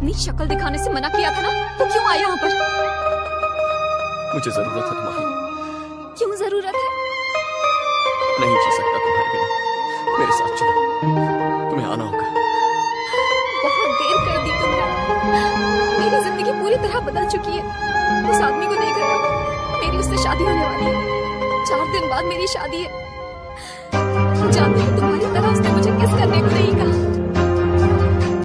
अपनी शक्ल दिखाने से मना किया था ना, तो क्यों आया यहाँ पर? मुझे जरूरत है तुम्हारी। क्यों जरूरत है? नहीं जी सकता तुम्हारे बिना। मेरे साथ चलो, तुम्हें आना होगा। बहुत देर कर दी तुमने। मेरी जिंदगी पूरी तरह बदल चुकी है। उस आदमी को देख रहे हो, मेरी उससे शादी होने वाली है। 4 दिन बाद मेरी शादी है। जानती हो, तुम्हारी तरह उसने मुझे